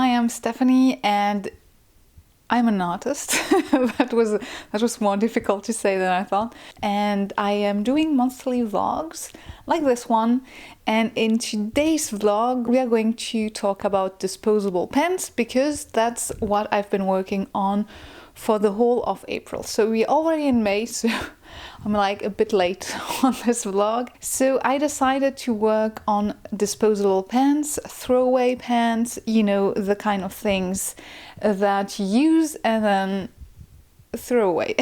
I am Stephanie and I'm an artist. That was more difficult to say than I thought. And I am doing monthly vlogs like this one. And in today's vlog, we are going to talk about disposable pens because that's what I've been working on for the whole of April. So we're already in May, so I'm like a bit late on this vlog. So I decided to work on disposable pens, throwaway pens, you know, the kind of things that you use and then throw away.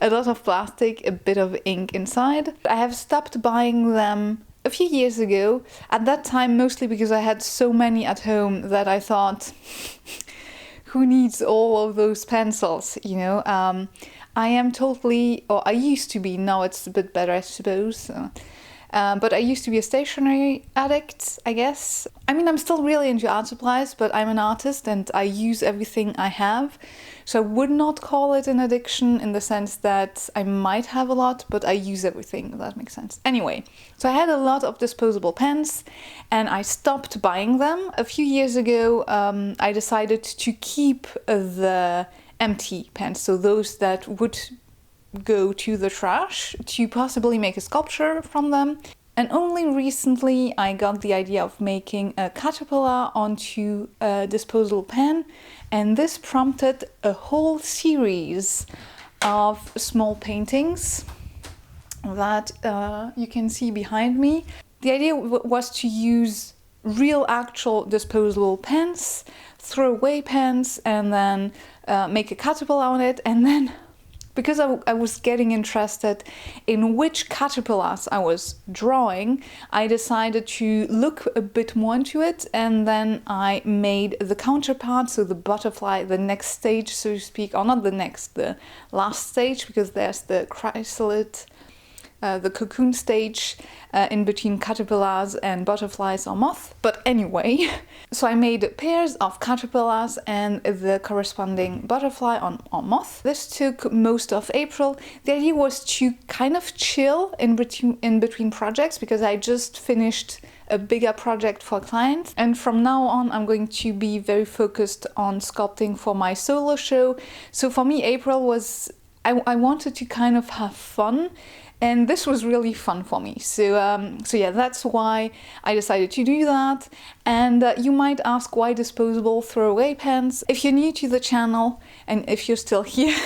A lot of plastic, a bit of ink inside. I have stopped buying them a few years ago. At that time, mostly because I had so many at home that I thought, who needs all of those pencils, you know? I am totally, or I used to be, now it's a bit better, I suppose. But I used to be a stationery addict, I guess. I mean, I'm still really into art supplies, but I'm an artist and I use everything I have. So I would not call it an addiction in the sense that I might have a lot, but I use everything, if that makes sense. Anyway, so I had a lot of disposable pens and I stopped buying them. A few years ago, I decided to keep the empty pens, so those that would go to the trash, to possibly make a sculpture from them. And only recently I got the idea of making a caterpillar onto a disposable pen, and this prompted a whole series of small paintings that you can see behind me. The idea was to use real actual disposable pens, throw away pens, and then make a caterpillar on it. And then because I was getting interested in which caterpillars I was drawing, I decided to look a bit more into it, and then I made the counterpart, so the butterfly, the next stage, so to speak, or not the next, the last stage, because there's the chrysalid, the cocoon stage in between caterpillars and butterflies or moth. But anyway, so I made pairs of caterpillars and the corresponding butterfly or moth. This took most of April. The idea was to kind of chill in between projects because I just finished a bigger project for clients. And from now on, I'm going to be very focused on sculpting for my solo show. So for me, April was, I wanted to kind of have fun. And this was really fun for me. So yeah, that's why I decided to do that. And you might ask, why disposable throwaway pens? If you're new to the channel, and if you're still here,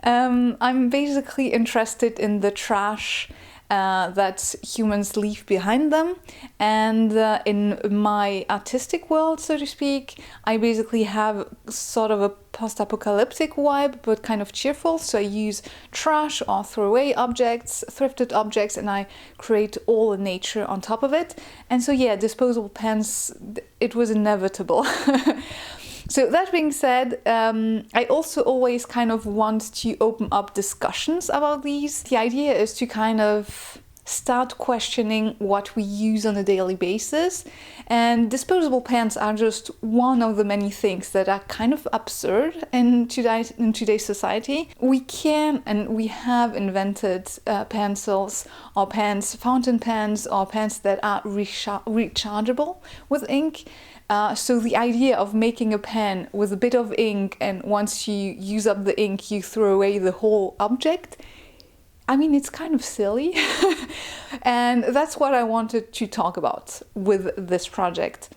I'm basically interested in the trash that humans leave behind them. And in my artistic world, so to speak, I basically have sort of a post-apocalyptic vibe, but kind of cheerful. So I use trash or throwaway objects, thrifted objects, and I create all the nature on top of it. And so yeah, disposable pens, it was inevitable. So that being said, I also always kind of want to open up discussions about these. The idea is to kind of start questioning what we use on a daily basis. And disposable pens are just one of the many things that are kind of absurd in today's society. We can and we have invented pencils or pens, fountain pens or pens that are rechargeable with ink. So the idea of making a pen with a bit of ink, and once you use up the ink, you throw away the whole object. I mean, it's kind of silly. And that's what I wanted to talk about with this project.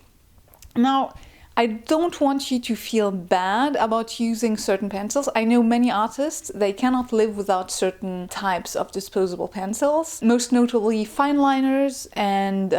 Now, I don't want you to feel bad about using certain pencils. I know many artists, they cannot live without certain types of disposable pencils, most notably fine liners and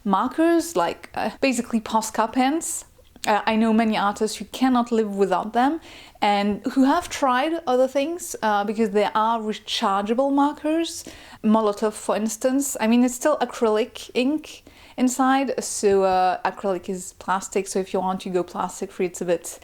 markers, like basically Posca pens. I know many artists who cannot live without them and who have tried other things because there are rechargeable markers. Molotov, for instance. I mean, it's still acrylic ink inside, so acrylic is plastic, so if you want to go plastic free, it's a bit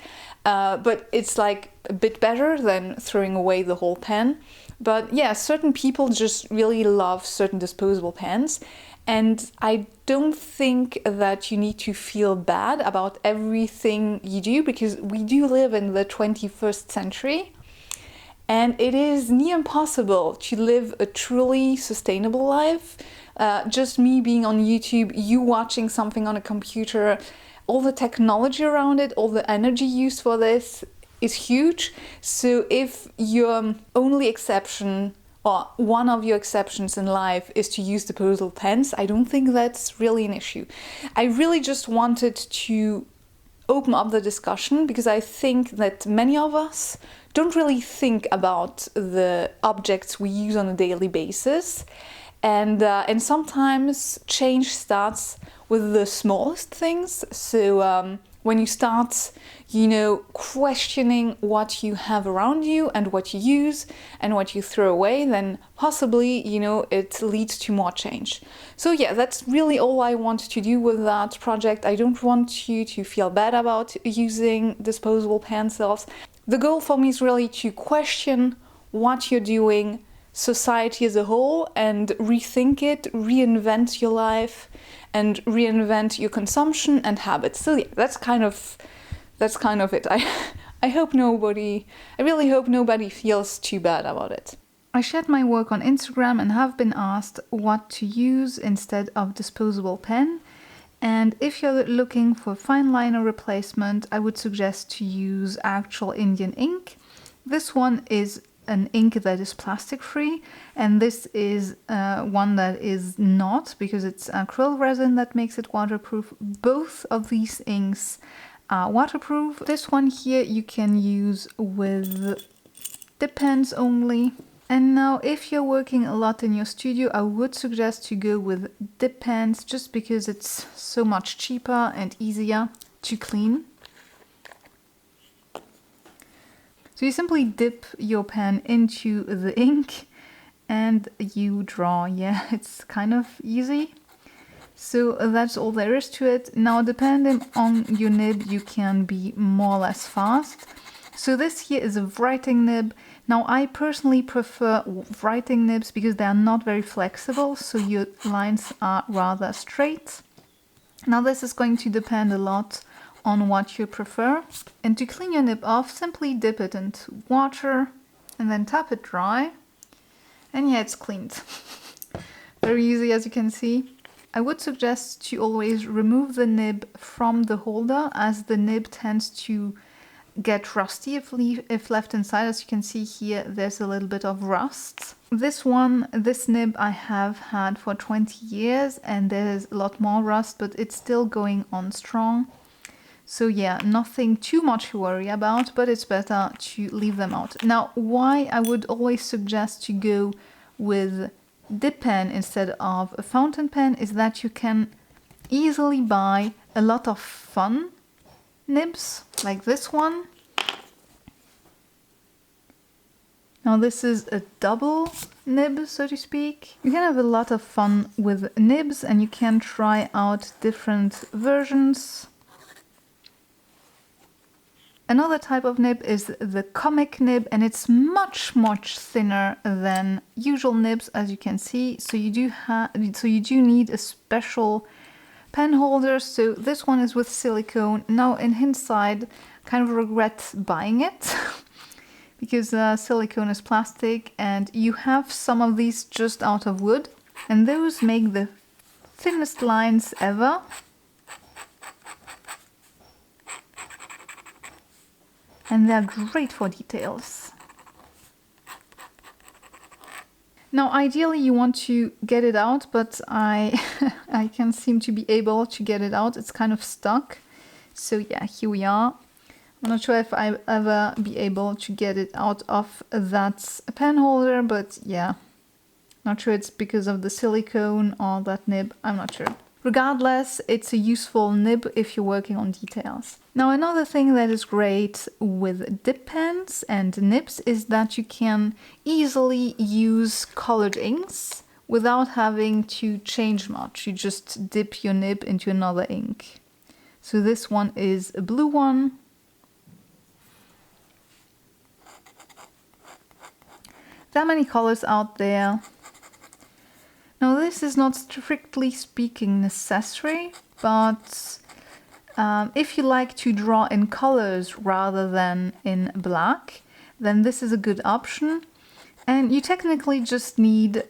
but it's like a bit better than throwing away the whole pen. But yeah, certain people just really love certain disposable pens, and I don't think that you need to feel bad about everything you do, because we do live in the 21st century. And it is near impossible to live a truly sustainable life. Just me being on YouTube, you watching something on a computer, all the technology around it, all the energy used for this is huge. So if your only exception or one of your exceptions in life is to use disposable pens, I don't think that's really an issue. I really just wanted to open up the discussion because I think that many of us don't really think about the objects we use on a daily basis, and sometimes change starts with the smallest things. So when you start, questioning what you have around you and what you use and what you throw away, then possibly, it leads to more change. So yeah, that's really all I want to do with that project. I don't want you to feel bad about using disposable pencils. The goal for me is really to question what you're doing, society as a whole, and rethink it, reinvent your life, and reinvent your consumption and habits. So yeah, that's kind of it. I really hope nobody feels too bad about it. I shared my work on Instagram and have been asked what to use instead of disposable pen. And if you're looking for fine liner replacement, I would suggest to use actual Indian ink. This one is an ink that is plastic free, and this is one that is not, because it's acrylic resin that makes it waterproof. Both of these inks are waterproof. This one here you can use with dip pens only. And now if you're working a lot in your studio, I would suggest to go with dip pens just because it's so much cheaper and easier to clean. So you simply dip your pen into the ink and you draw. Yeah, it's kind of easy. So that's all there is to it. Now, depending on your nib, you can be more or less fast. So this here is a writing nib. Now, I personally prefer writing nibs because they are not very flexible, so your lines are rather straight. Now, this is going to depend a lot on what you prefer. And to clean your nib off, simply dip it into water and then tap it dry. And yeah, it's cleaned. Very easy, as you can see. I would suggest to always remove the nib from the holder, as the nib tends to get rusty if left inside. As you can see here, there's a little bit of rust. This nib I have had for 20 years and there's a lot more rust, but it's still going on strong. So yeah, nothing too much to worry about, but it's better to leave them out. Now, why I would always suggest to go with dip pen instead of a fountain pen is that you can easily buy a lot of fun nibs, like this one. Now this is a double nib, so to speak. You can have a lot of fun with nibs and you can try out different versions. Another type of nib is the comic nib, and it's much thinner than usual nibs, as you can see. So you do need a special pen holder. So this one is with silicone. Now in hindsight, kind of regret buying it because silicone is plastic, and you have some of these just out of wood, and those make the thinnest lines ever. And they're great for details. Now, ideally you want to get it out, but I can't seem to be able to get it out. It's kind of stuck. So yeah, here we are. I'm not sure if I'll ever be able to get it out of that pen holder, but yeah. Not sure it's because of the silicone or that nib, I'm not sure. Regardless, it's a useful nib if you're working on details. Now, another thing that is great with dip pens and nibs is that you can easily use colored inks without having to change much. You just dip your nib into another ink. So this one is a blue one. There are many colors out there. Now, this is not strictly speaking necessary, but if you like to draw in colors rather than in black, then this is a good option. And you technically just need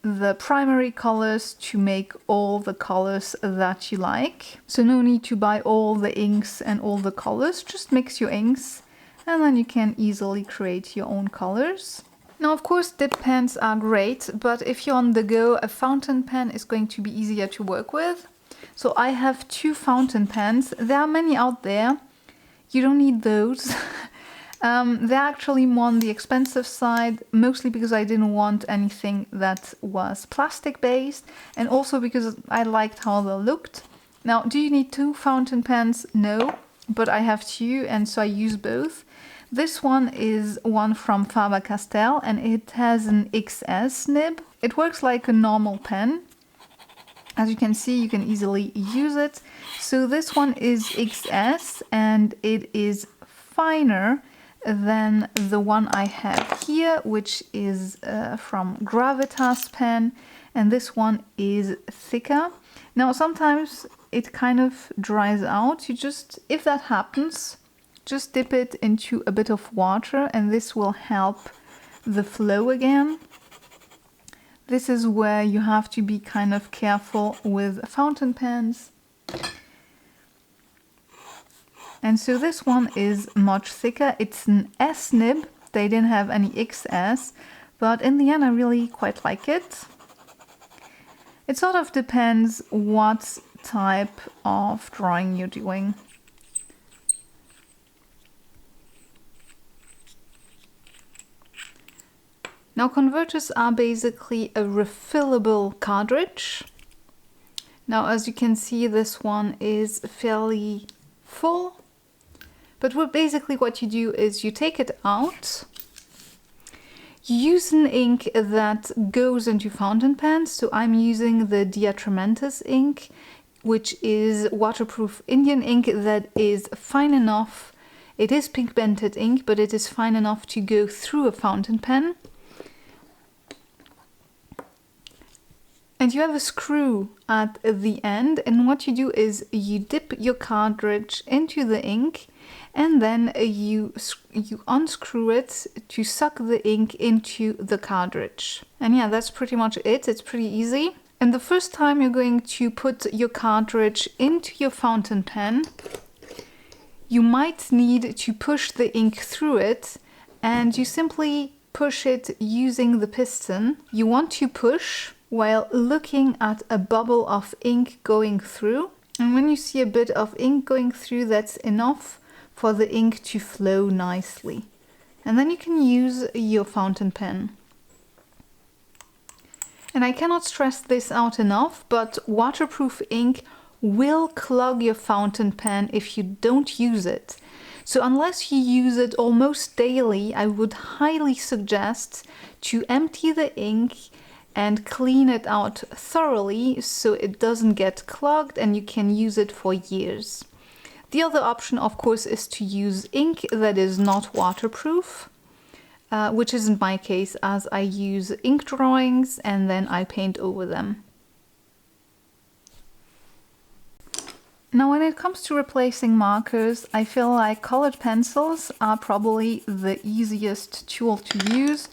the primary colors to make all the colors that you like. So no need to buy all the inks and all the colors, just mix your inks and then you can easily create your own colors. Now, of course, dip pens are great, but if you're on the go, a fountain pen is going to be easier to work with. So I have 2 fountain pens. There are many out there. You don't need those. They're actually more on the expensive side, mostly because I didn't want anything that was plastic based and also because I liked how they looked. Now, do you need 2 fountain pens? No, but I have 2 and so I use both. This one is one from Faber-Castell and it has an XS nib. It works like a normal pen. As you can see, you can easily use it. So this one is XS and it is finer than the one I have here, which is from Gravitas pen, and this one is thicker. Now sometimes it kind of dries out. You just, if that happens, just dip it into a bit of water and this will help the flow again. This is where you have to be kind of careful with fountain pens. And so this one is much thicker. It's an S nib. They didn't have any XS, but in the end I really quite like it. It sort of depends what type of drawing you're doing. Now, converters are basically a refillable cartridge. Now, as you can see, this one is fairly full. But what you do is you take it out. You use an ink that goes into fountain pens. So I'm using the Diatramentis ink, which is waterproof Indian ink that is fine enough. It is pigmented ink, but it is fine enough to go through a fountain pen. And you have a screw at the end, and what you do is you dip your cartridge into the ink and then you unscrew it to suck the ink into the cartridge. And yeah, that's pretty much it. It's pretty easy. And the first time you're going to put your cartridge into your fountain pen, you might need to push the ink through it, and you simply push it using the piston. You want to push while looking at a bubble of ink going through. And when you see a bit of ink going through, that's enough for the ink to flow nicely. And then you can use your fountain pen. And I cannot stress this out enough, but waterproof ink will clog your fountain pen if you don't use it. So unless you use it almost daily, I would highly suggest to empty the ink and clean it out thoroughly so it doesn't get clogged and you can use it for years. The other option, of course, is to use ink that is not waterproof, which isn't my case, as I use ink drawings and then I paint over them. Now, when it comes to replacing markers, I feel like colored pencils are probably the easiest tool to use.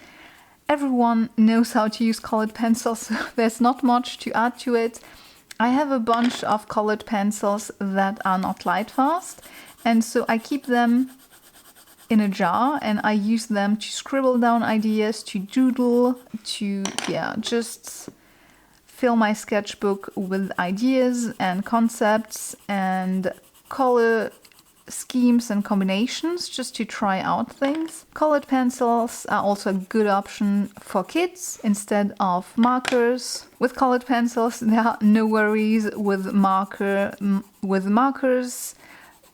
Everyone knows how to use colored pencils, so there's not much to add to it. I have a bunch of colored pencils that are not light fast, and so I keep them in a jar and I use them to scribble down ideas, to doodle, to just fill my sketchbook with ideas and concepts and color schemes and combinations, just to try out things. Colored pencils are also a good option for kids instead of markers. With colored pencils, there are no worries with markers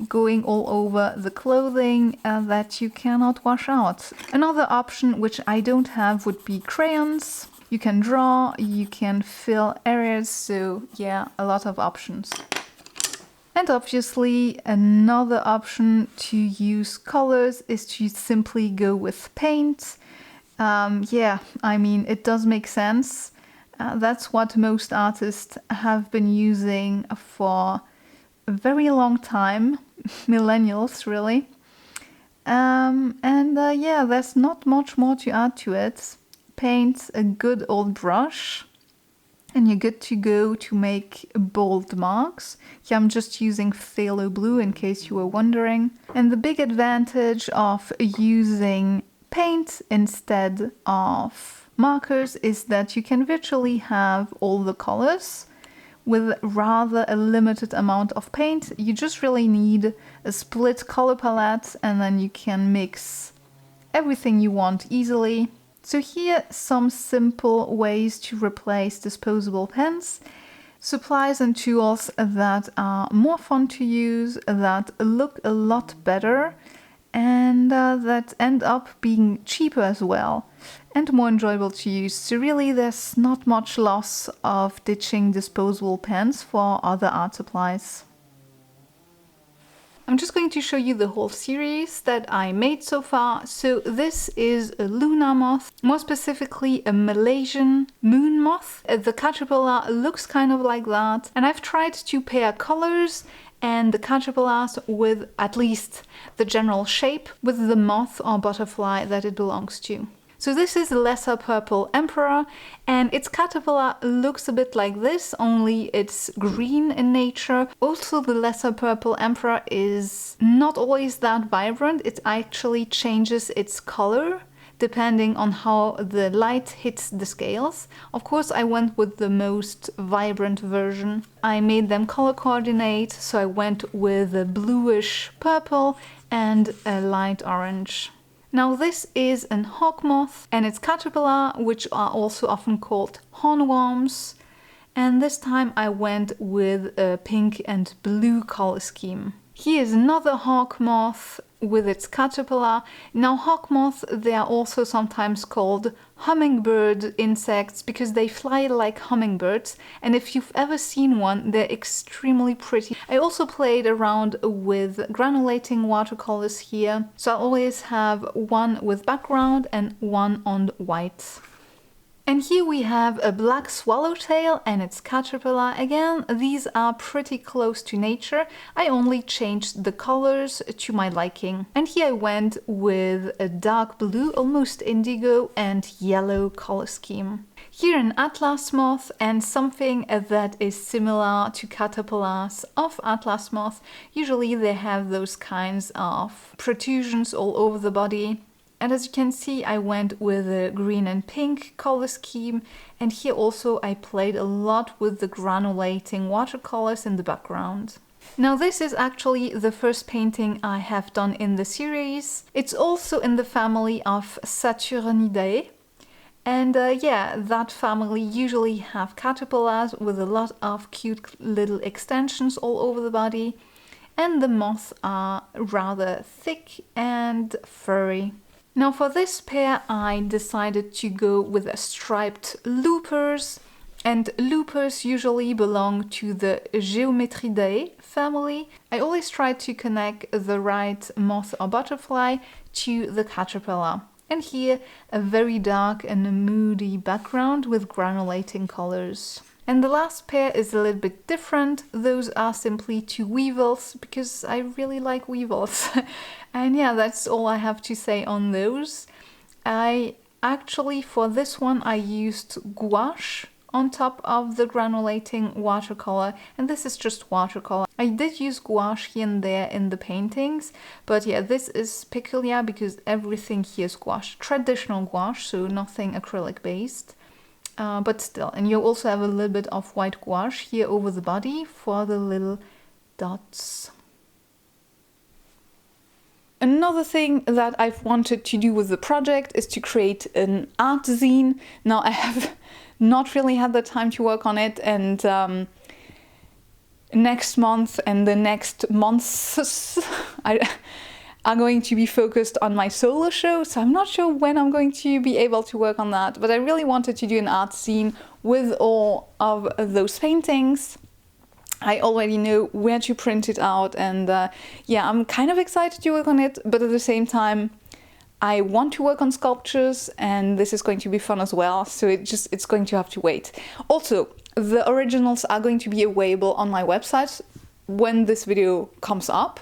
going all over the clothing that you cannot wash out. Another option, which I don't have, would be crayons. You can draw, you can fill areas, so yeah, a lot of options. And obviously, another option to use colors is to simply go with paint. It does make sense. That's what most artists have been using for a very long time, millennials really. There's not much more to add to it. paint, a good old brush, and you're good to go to make bold marks. Here I'm just using phthalo blue in case you were wondering. And the big advantage of using paint instead of markers is that you can virtually have all the colors with rather a limited amount of paint. You just really need a split color palette and then you can mix everything you want easily. So here some simple ways to replace disposable pens. Supplies and tools that are more fun to use, that look a lot better, and that end up being cheaper as well and more enjoyable to use. So really there's not much loss of ditching disposable pens for other art supplies. I'm just going to show you the whole series that I made so far. So this is a Luna moth, more specifically a Malaysian moon moth. The caterpillar looks kind of like that, and I've tried to pair colors and the caterpillars with at least the general shape with the moth or butterfly that it belongs to. So this is Lesser Purple Emperor, and its caterpillar looks a bit like this, only it's green in nature. Also, the Lesser Purple Emperor is not always that vibrant. It actually changes its color depending on how the light hits the scales. Of course, I went with the most vibrant version. I made them color coordinate, so I went with a bluish purple and a light orange. Now this is an hawk moth and its caterpillar, which are also often called hornworms. And this time I went with a pink and blue color scheme. Here is another hawk moth with its caterpillar. Now hawk moths, they are also sometimes called hummingbird insects because they fly like hummingbirds, and if you've ever seen one, they're extremely pretty. I also played around with granulating watercolors here, so I always have one with background and one on white. And here we have a black swallowtail and its caterpillar. Again, these are pretty close to nature. I only changed the colors to my liking. And here I went with a dark blue, almost indigo, and yellow color scheme. Here an atlas moth and something that is similar to caterpillars of atlas moth. Usually they have those kinds of protrusions all over the body. And as you can see, I went with a green and pink color scheme, and here also I played a lot with the granulating watercolors in the background. Now this is actually the first painting I have done in the series. It's also in the family of Saturniidae, and yeah, that family usually have caterpillars with a lot of cute little extensions all over the body, and the moths are rather thick and furry. Now for this pair I decided to go with striped loopers, and loopers usually belong to the Geometridae family. I always try to connect the right moth or butterfly to the caterpillar. And here a very dark and moody background with granulating colors. And the last pair is a little bit different. Those are simply two weevils because I really like weevils. And yeah, that's all I have to say on those. I actually, for this one, I used gouache on top of the granulating watercolor, and this is just watercolor. I did use gouache here and there in the paintings, but yeah, this is peculiar because everything here is gouache. Traditional gouache, so nothing acrylic based. But still, and you also have a little bit of white gouache here over the body for the little dots. Another thing that I've wanted to do with the project is to create an art zine. Now I have not really had the time to work on it, and next month and the next months are going to be focused on my solo show, so I'm not sure when I'm going to be able to work on that, but I really wanted to do an art zine with all of those paintings. I already know where to print it out, and yeah, I'm kind of excited to work on it, but at the same time I want to work on sculptures and this is going to be fun as well, so it's going to have to wait. Also, the originals are going to be available on my website when this video comes up.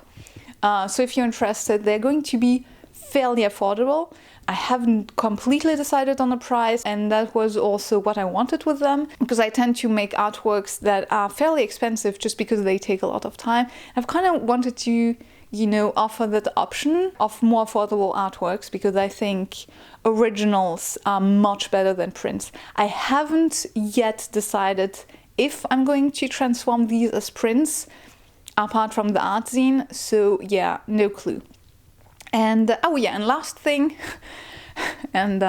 So if you're interested, they're going to be fairly affordable. I haven't completely decided on the price, and that was also what I wanted with them, because I tend to make artworks that are fairly expensive just because they take a lot of time. I've kind of wanted to, you know, offer that option of more affordable artworks, because I think originals are much better than prints. I haven't yet decided if I'm going to transform these as prints apart from the art zine, so yeah, no clue. And oh yeah, and last thing, and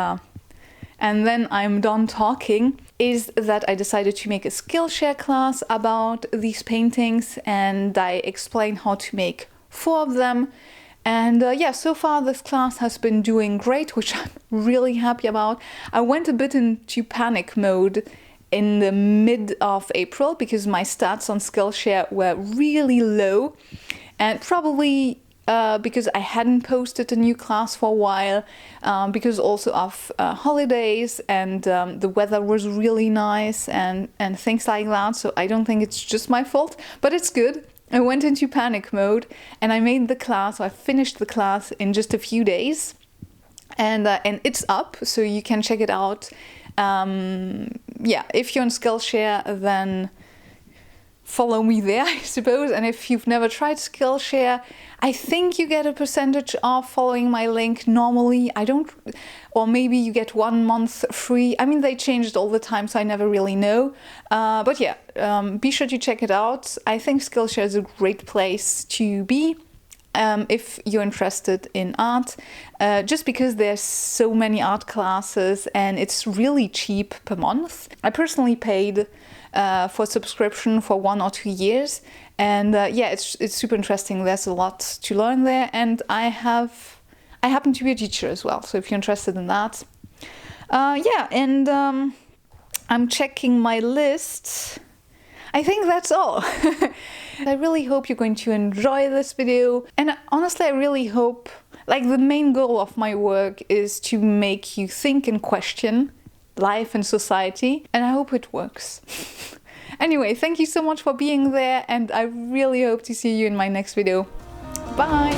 then I'm done talking, is that I decided to make a Skillshare class about these paintings, and I explain how to make 4 of them. And yeah, so far this class has been doing great, which I'm really happy about. I went a bit into panic mode in the mid of April because my stats on Skillshare were really low, and probably because I hadn't posted a new class for a while, because also of holidays, and the weather was really nice and things like that. So I don't think it's just my fault, but it's good. I went into panic mode and I made the class. I finished the class in just a few days, and it's up, so you can check it out. Yeah, if you're on Skillshare, then follow me there, I suppose. And if you've never tried Skillshare, I think you get a percentage off following my link normally. I don't, or maybe you get 1 month free. I mean, they change it all the time, so I never really know. But yeah, be sure to check it out. I think Skillshare is a great place to be if you're interested in art, just because there's so many art classes and it's really cheap per month. I personally paid for subscription for 1 or 2 years, and yeah, it's super interesting. There's a lot to learn there, and I happen to be a teacher as well, so if you're interested in that, yeah. And I'm checking my list. I think that's all. I really hope you're going to enjoy this video, and honestly I really hope, like, the main goal of my work is to make you think and question life and society, and I hope it works. Anyway, thank you so much for being there, and I really hope to see you in my next video. Bye!